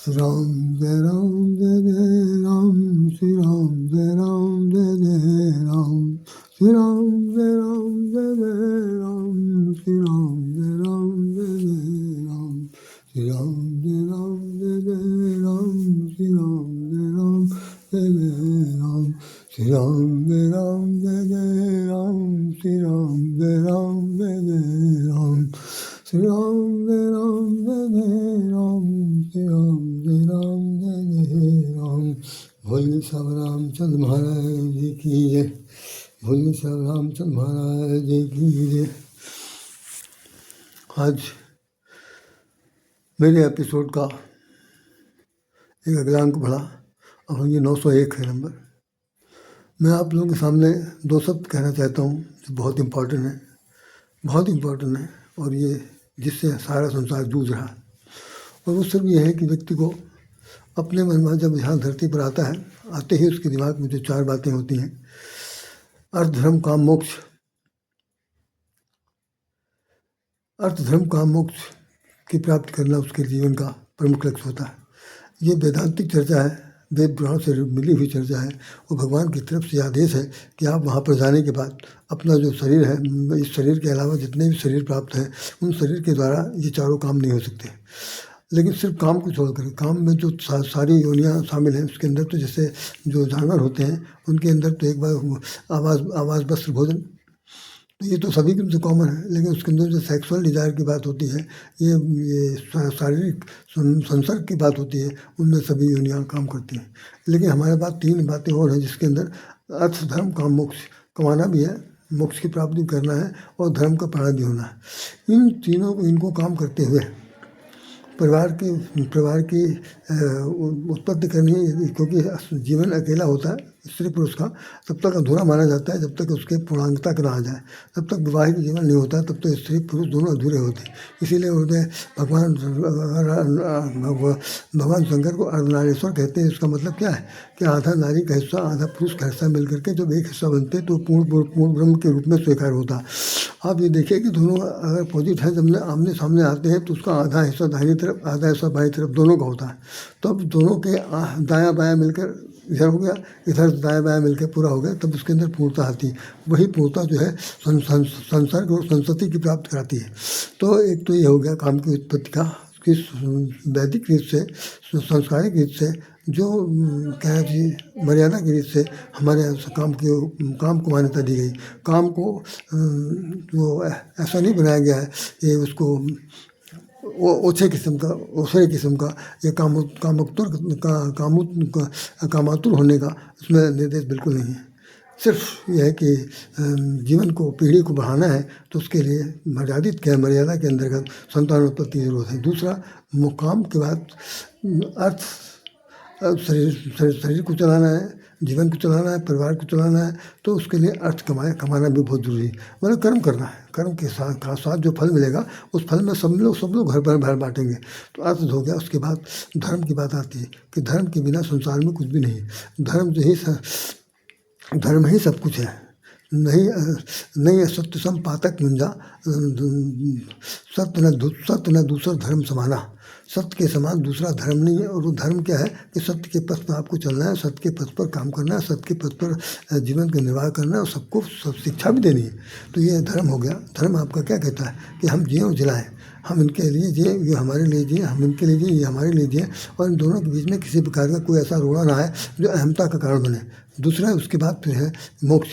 श्री राम जय जय राम, श्री राम जय जय राम, श्री राम जय जय राम, श्री राम जय जय राम, श्री राम जय जय राम, श्री राम जय जय राम, श्री राम जय जय राम, श्री राम जय जय राम, श्री राम जय जय राम, श्री राम जय जय राम। भोले सब रामचंद्र महाराज जी की जय, भोले सब रामचंद्र महाराज जी की जय। आज मेरे एपिसोड का एक अगला अंक बढ़ा, अब ये 901 है नंबर। मैं आप लोगों के सामने दो शब्द कहना चाहता हूँ जो बहुत इम्पोर्टेंट है, बहुत इम्पोर्टेंट है, और ये जिससे सारा संसार जूझ रहा है। और वो सिर्फ ये है कि व्यक्ति को अपने मन में जब यहाँ धरती पर आता है, आते ही उसके दिमाग में जो चार बातें होती हैं, अर्थ धर्म काम मोक्ष, अर्थ धर्म काम मोक्ष की प्राप्ति करना उसके जीवन का प्रमुख लक्ष्य होता है। ये वेदांतिक चर्चा है, वेद पुराण से मिली हुई चर्चा है, और भगवान की तरफ से आदेश है कि आप वहाँ पर जाने के बाद अपना जो शरीर है, इस शरीर के अलावा जितने भी शरीर प्राप्त हैं, उन शरीर के द्वारा ये चारों काम नहीं हो सकते। लेकिन सिर्फ काम को छोड़कर, काम में जो सारी योनियाँ शामिल हैं उसके अंदर, तो जैसे जो जानवर होते हैं उनके अंदर तो एक बार आवाज़ वस्त्र भोजन, तो ये तो सभी के लिए कॉमन है। लेकिन उसके अंदर जो सेक्सुअल डिज़ायर की बात होती है, ये शारीरिक संसर्ग की बात होती है, उनमें सभी योनियाँ काम करती हैं। लेकिन हमारे पास तीन बातें और हैं जिसके अंदर अर्थ धर्म काम मोक्ष, कमाना भी है, मोक्ष की प्राप्ति करना है, और धर्म का पालन भी होना है। इन तीनों को, इनको काम करते हुए परिवार की उत्पत्ति करनी है, क्योंकि जीवन अकेला होता है स्त्री पुरुष का तब तक अधूरा माना जाता है जब तक उसके पूर्णांगता का ना आ जाए। जब तक विवाहित जीवन नहीं होता तब तो स्त्री पुरुष दोनों अधूरे होते हैं। इसीलिए उन्हें भगवान शंकर को अर्धनारीश्वर कहते हैं। इसका मतलब क्या है कि आधा नारी का हिस्सा आधा पुरुष का हिस्सा मिलकर के जब एक हिस्सा बनते तो पूर्ण ब्रह्म के रूप में स्वीकार होता। आप ये देखिए कि दोनों अगर अपोजिट है, जब आमने सामने आते हैं तो उसका आधा हिस्सा दाहिनी तरफ, आधा हिस्सा बाईं तरफ, दोनों का होता है। तब दोनों के दायां बायां मिलकर इधर हो गया, इधर दाएं बाएं मिलकर पूरा हो गया, तब उसके अंदर पूर्णता आती है। वही पूर्णता जो है संसर्ग और संसति की प्राप्त कराती है। तो एक तो ये हो गया काम की उत्पत्ति का, कि वैदिक रीत से, संस्कारिक रीत से, जो क्या चाहिए मर्यादा की रीत से हमारे काम को मान्यता दी गई। काम को जो ऐसा नहीं बनाया गया है कि उसको ओछे किस्म का ये कामातुर होने का इसमें निर्देश बिल्कुल नहीं है। सिर्फ यह है कि जीवन को, पीढ़ी को बढ़ाना है तो उसके लिए मर्यादा के अंतर्गत संतानोत्पत्ति की जरूरत है। दूसरा, मुकाम के बाद अर्थ, शरीर को चलाना है, जीवन को चलाना है, परिवार को चलाना है, तो उसके लिए अर्थ कमाना भी बहुत जरूरी है। मतलब कर्म करना है, कर्म के साथ जो फल मिलेगा उस फल में सब लोग घर भर बांटेंगे, तो अर्थ हो गया। उसके बाद धर्म की बात आती है कि धर्म के बिना संसार में कुछ भी नहीं है। धर्म ही सब कुछ है। नहीं सत्य सम पातक मुंजा, सत्य न दूसरा धर्म समाना। सत्य के समान दूसरा धर्म नहीं है। और वो धर्म क्या है कि सत्य के पथ पर आपको चलना है, सत्य के पथ पर काम करना है, सत्य के पथ पर जीवन का निर्वाह करना है, और सबको शिक्षा भी देनी है। तो ये धर्म हो गया। धर्म आपका क्या कहता है कि हम जिए और जिलाएं, हम इनके लिए जिए, ये हमारे लिए जिए, हम इनके लिए जिए, ये हमारे लिए जिए, और इन दोनों के बीच में किसी प्रकार का कोई ऐसा रोड़ा ना आए जो अहमता का कारण बने। दूसरा, उसके बाद फिर है मोक्ष।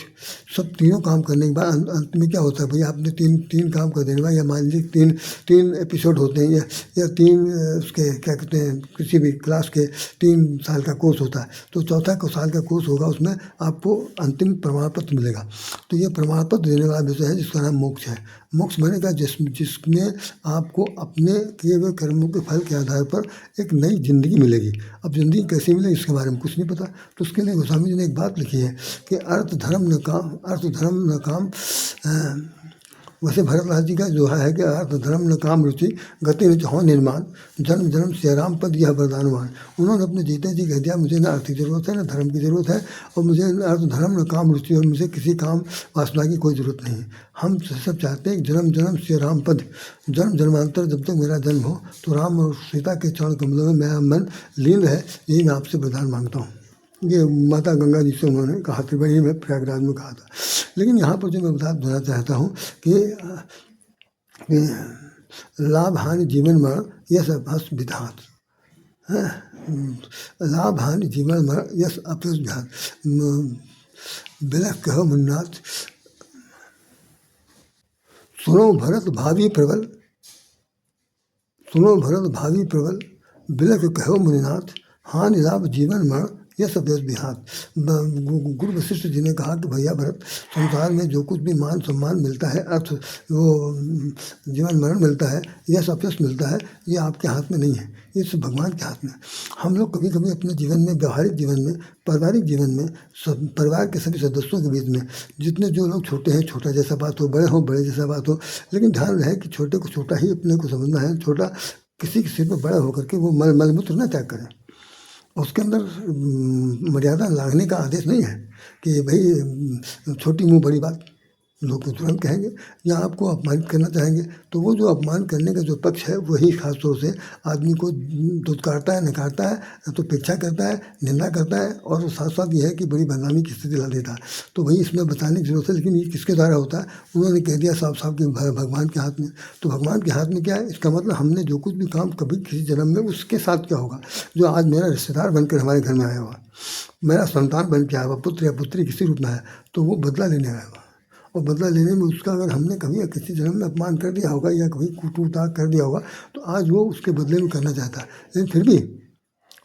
सब तीनों काम करने के बाद अंत में क्या होता है, भैया आपने तीन काम कर देने, या मान लीजिए तीन एपिसोड होते हैं, या तीन उसके क्या कहते हैं, किसी भी क्लास के 3 साल का कोर्स होता है, तो चौथा साल का कोर्स होगा, उसमें आपको अंतिम प्रमाण पत्र मिलेगा। तो ये प्रमाण पत्र देने वाला विषय है जिसका नाम मोक्ष है। मोक्ष बनेगा जिसमें आपको अपने किए हुए कर्मों के फल के आधार पर एक नई जिंदगी मिलेगी। अब जिंदगी कैसी मिलेगी इसके बारे में कुछ नहीं पता। तो उसके लिए गोस्वामी जी ने एक बात लिखी है कि अर्थ धर्म न काम वैसे भरतलाल जी का जो है कि अर्थ धर्म न काम रुचि गति न चाहो निर्माण, जन्म जन्म सिया राम पद यह वरदानवान। उन्होंने अपने जीते जी कह दिया मुझे न अर्थ की जरूरत है न धर्म की जरूरत है, और मुझे न अर्थ धर्म न काम रुचि, और मुझे किसी काम वासना की कोई जरूरत नहीं। हम सब चाहते हैं जन्म जन्म सिया राम पद, जन्म जन्मांतर जब तक मेरा जन्म हो तो राम और सीता के चरण कमलों में मेरा मन लीन रहे, यही मैं आपसे वरदान मांगता हूँ। ये माता गंगा जी से उन्होंने कहा, त्रिवेणी में प्रयागराज में कहा था। लेकिन यहाँ पर जो मैं बता देना चाहता हूँ कि लाभ हानि जीवन मरण यश अपयश विधात, लाभ हानि जीवन मरण यश अपयश विधात। बिलख कहो मुन्नाथ, सुनो भरत भावी प्रबल, सुनो भरत भावी प्रबल, बिलख कहो मुनिनाथ, हानि लाभ जीवन मरण यह सब बिहार। गुरु वशिष्ठ जी ने कहा कि भैया भरत, संसार में जो कुछ भी मान सम्मान मिलता है, अर्थ वो जीवन मरण मिलता है, यह सब मिलता है, ये आपके हाथ में नहीं है, ये सब भगवान के हाथ में। हम लोग कभी कभी अपने जीवन में, व्यवहारिक जीवन में, पारिवारिक जीवन में, सब परिवार के सभी सदस्यों के बीच में जितने जो लोग छोटे हैं छोटा जैसा बात हो, बड़े हो बड़े जैसा बात हो, लेकिन ध्यान रहे कि छोटे को छोटा ही अपने को समझना है। छोटा किसी के सिर पर बड़ा होकर के वो मलमूत्र न त्याग करें। उसके अंदर मर्यादा लांघने का आदेश नहीं है कि भाई छोटी मुंह बड़ी बात, लोग तो तुरंत कहेंगे या आपको अपमानित करना चाहेंगे। तो वो जो अपमान करने का जो पक्ष है वही खास तौर से आदमी को दुत्कारता है, नकारता है, तो उपेक्षा करता है, निंदा करता है, और साथ साथ ये है कि बड़ी बदनामी की स्थिति ला देता है। तो वही इसमें बताने की जरूरत है। लेकिन ये किसके द्वारा होता है? उन्होंने कह दिया साफ साफ कि भगवान के हाथ में। तो भगवान के हाथ में क्या है? इसका मतलब हमने जो कुछ भी काम कभी किसी जन्म में, उसके साथ क्या होगा, जो आज मेरा रिश्तेदार बनकर हमारे घर में आया हुआ, मेरा संतान बन के आया हुआ, पुत्र या पुत्री किसी रूप में है, तो वो बदला लेने आया हुआ, और बदला लेने में उसका अगर हमने कभी किसी जन्म में अपमान कर दिया होगा या कभी कूट-ताक कर दिया होगा, तो आज वो उसके बदले में करना चाहता है। लेकिन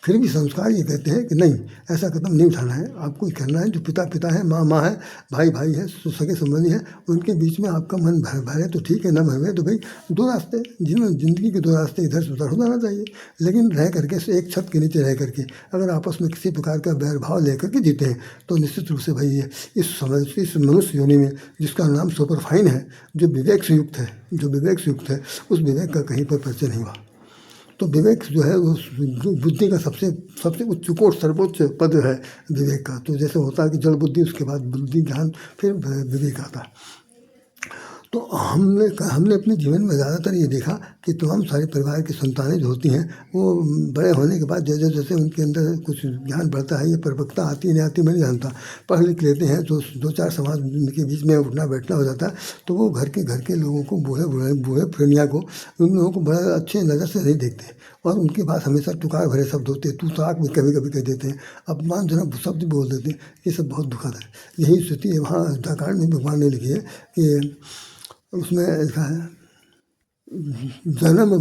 फिर भी संस्कार ये कहते हैं कि नहीं, ऐसा कदम नहीं उठाना है, आपको ये करना है। जो पिता पिता है, माँ माँ है, भाई भाई है, सगे संबंधी हैं, उनके बीच में आपका मन भरे तो ठीक है, न भरे तो भाई दो रास्ते, जिंदगी के दो रास्ते इधर से उधर हो जाना चाहिए। लेकिन रह करके एक छत के नीचे रह करके अगर आपस में किसी प्रकार का बैर भाव लेकर के जीते हैं, तो निश्चित रूप से भाई ये इस मनुष्य योनि में, जिसका नाम सुपरफाइन है, जो विवेक से युक्त है, उस विवेक का कहीं पर परिचय नहीं हुआ। तो विवेक जो है वो बुद्धि का सबसे उच्च कोट, सर्वोच्च पद है विवेक का। तो जैसे होता है कि जड़ बुद्धि, उसके बाद बुद्धि ज्ञान, फिर विवेक आता है। तो हमने अपने जीवन में ज़्यादातर ये देखा कि तमाम सारे परिवार की संतानें जो होती हैं, वो बड़े होने के बाद जैसे जैसे उनके अंदर कुछ ज्ञान बढ़ता है, ये परिपक्वता आती नहीं आती मैं नहीं जानता, पढ़ लिख लेते हैं, तो दो चार समाज के बीच में उठना बैठना हो जाता है, तो वो घर के लोगों को, बूढ़े पुरनिया को, उन लोगों को बड़ा अच्छे नज़र से नहीं देखते, और उनके पास हमेशा टुकार भरे शब्द होते हैं, तू ताक भी कभी कभी कह देते हैं, अपमानजनक शब्द बोल देते हैं। ये सब बहुत दुखद है। यही स्थिति वहाँ उत्तराखंड में भगवान ने लिखी है कि उसमें लिखा है, जन्म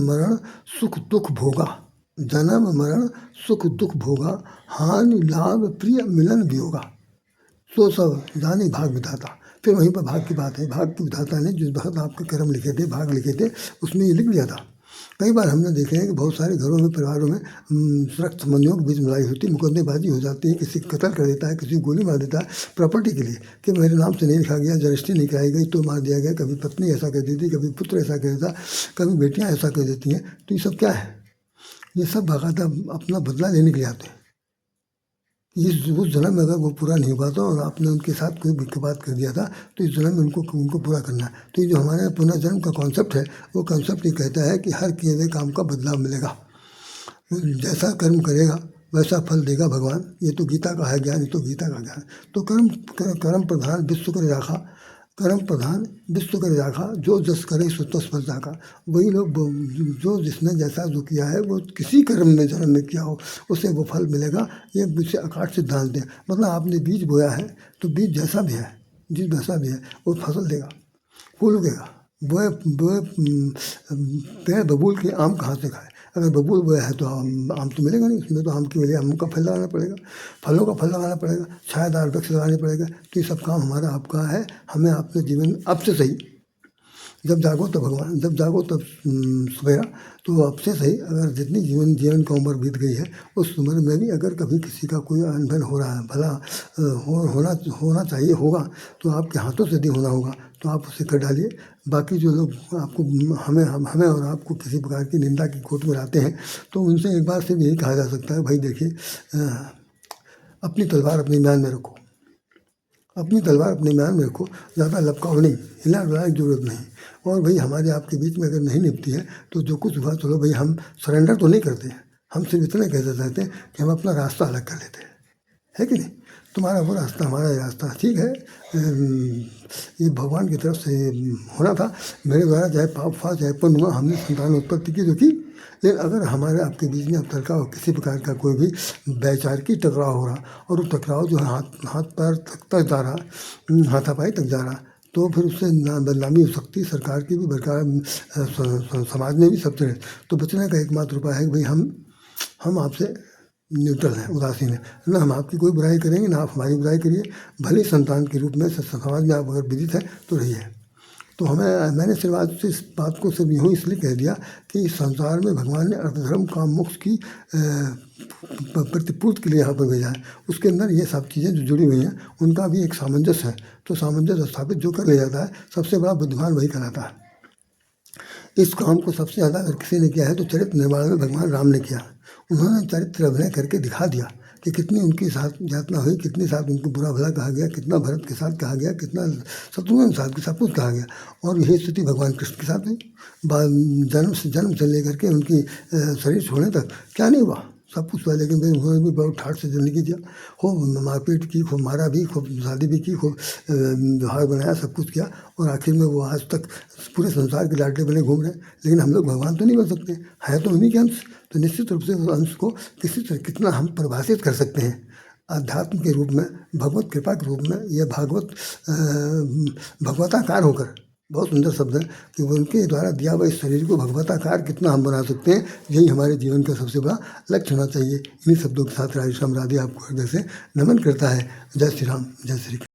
मरण सुख दुख भोगा, जन्म मरण सुख दुख भोगा, हानि लाभ प्रिय मिलन वियोगा, सो सब जाने भाग विधाता। फिर वहीं पर भाग की बात है। भाग की विधाता ने जिस वक्त आपके कर्म लिखे थे, भाग लिखे थे, उसमें ये लिख दिया था। कई बार हमने देखे हैं कि बहुत सारे घरों में, परिवारों में रक्त संबंधियों के बीच लड़ाई होती है, मुकदमेबाजी हो जाती है, किसी कत्ल कर देता है, किसी गोली मार देता है प्रॉपर्टी के लिए, कि मेरे नाम से नहीं लिखा गया, रजिस्ट्री नहीं कराई गई तो मार दिया गया। कभी पत्नी ऐसा कर देती, कभी पुत्र ऐसा कर देता, कभी बेटियाँ ऐसा कर देती हैं। तो ये सब क्या है? ये सब बाकायदा अपना बदला लेने के लिए आते हैं। उस जन्म में अगर वो पूरा नहीं हुआ था और आपने उनके साथ कोई भी बात कर दिया था, तो इस जन्म में उनको पूरा करना है। तो ये जो हमारे पुनर्जन्म का कॉन्सेप्ट है, वो कॉन्सेप्ट ये कहता है कि हर किए गए काम का बदलाव मिलेगा, जैसा कर्म करेगा वैसा फल देगा भगवान। ये तो गीता का है ज्ञान, ये तो गीता का ज्ञान। तो कर्म प्रधान विश्व कर राखा, कर्म प्रधान विश्व कर राखा, जो जस करे सो तस फल राखा। वही लोग जो जिसने जैसा जो किया है, वो किसी कर्म में जन्म में किया हो, उसे वो फल मिलेगा। ये विषय अकाट सिद्धांत है। मतलब आपने बीज बोया है, तो बीज जैसा भी है, जिस जैसा भी है, वो फसल देगा, फूल उगेगा। बोए पेड़ बबूल के आम कहाँ से खाए? अगर बबूल बोया है तो आम तो मिलेगा नहीं, उसमें तो आम के लिए आम का फल लगाना पड़ेगा, फलों का फल लगाना पड़ेगा, छायादार वृक्ष लगाने पड़ेगा। तो ये सब काम हमारा आपका है। हमें अपने जीवन अब से सही जब जागो तब भगवान, जब जागो तब सवेरा। तो अब से सही अगर जितनी जीवन का उम्र बीत गई है, उस उम्र में भी अगर कभी किसी का कोई अनबन हो रहा है, भला होना चाहिए होगा, तो आपके हाथों से नहीं होना होगा, तो आप उसे कर डालिए। बाकी जो लोग आपको हमें और आपको किसी प्रकार की निंदा की खोट में लाते हैं, तो उनसे एक बार सिर्फ यही कहा जा सकता है, भाई देखिए, अपनी तलवार अपनी म्यान में रखो, अपनी तलवार अपने म्यान में रखो, ज़्यादा लपकाओ नहीं, हिला डुलाने की जरूरत नहीं। और भाई हमारे आपके बीच में अगर नहीं निपटी है, तो जो कुछ हुआ चलो भाई, हम सरेंडर तो नहीं करते हैं, हम सिर्फ इतना कह देते हैं कि हम अपना रास्ता अलग कर लेते हैं, है कि नहीं। तुम्हारा वो रास्ता, हमारा ये रास्ता, ठीक है। ये भगवान की तरफ से होना था, मेरे द्वारा चाहे पाप हुआ चाहे पुण्य हुआ, हमने संतान उत्पत्ति की जो की। लेकिन अगर हमारे आपके बीच में अब तड़का हो, किसी प्रकार का कोई भी वैचारिक टकराव हो रहा, और वो टकराव जो है हाथ पैर तक जा रहा, हाथापाई तक जा रहा, तो फिर उससे बदनामी हो सकती है, सरकार की भी, बरकरार समाज में भी, सब तरह। तो बचने का एकमात्र उपाय है कि भाई हम आपसे न्यूट्रल हैं, उदासीन हैं, ना हम आपकी कोई बुराई करेंगे, ना आप हमारी बुराई करिए। भले संतान के रूप में समाज में आप अगर विदित हैं तो रहिए। तो मैंने सिर्फ आज से इस बात को सिर्फ यूँ इसलिए कह दिया कि इस संसार में भगवान ने अर्थधर्म काम मोक्ष की प्रतिपूर्ति के लिए यहाँ पर भेजा है। उसके अंदर ये सब चीज़ें जो जुड़ी हुई हैं, उनका भी एक सामंजस्य है। तो सामंजस्य स्थापित जो कर ले जाता है, सबसे बड़ा बुद्धिमान वही कहलाता है। इस काम को सबसे ज़्यादा अगर किसी ने किया है तो चरित्र निर्माण में भगवान राम ने किया। उन्होंने चरित्र अभिनय करके दिखा दिया कि कितनी उनकी साथ यातना हुई, कितनी साथ उनको बुरा भला कहा गया, कितना भरत के साथ कहा गया, कितना शत्रुघ्न के साथ सब कुछ कहा गया। और यही स्थिति भगवान कृष्ण के साथ हुई। जन्म से लेकर के उनकी शरीर छोड़ने तक क्या नहीं हुआ, सब कुछ हुआ। लेकिन भाई उन्होंने भी बहुत ठाठ से ज़िंदगी जिया, खूब मारपीट की, खूब मारा भी, खूब शादी भी की, खूब व्यवहार बनाया, सब कुछ किया, और आखिर में वो आज तक पूरे संसार के लाडले बने घूम रहे हैं। लेकिन हम लोग भगवान तो नहीं बन सकते, है तो उन्हीं के अंश। तो निश्चित रूप से उस अंश को कितना हम परिभाषित कर सकते हैं अध्यात्म के रूप में, भगवत कृपा के रूप में, या भगवताकार होकर। बहुत सुंदर शब्द है कि उनके द्वारा दिया हुआ इस शरीर को भगवताकार कितना हम बना सकते हैं, यही हमारे जीवन का सबसे बड़ा लक्ष्य होना चाहिए। इन्हीं शब्दों के साथ राधेश्याम राधे आपको हृदय से नमन करता है। जय श्री राम, जय श्री कृष्ण।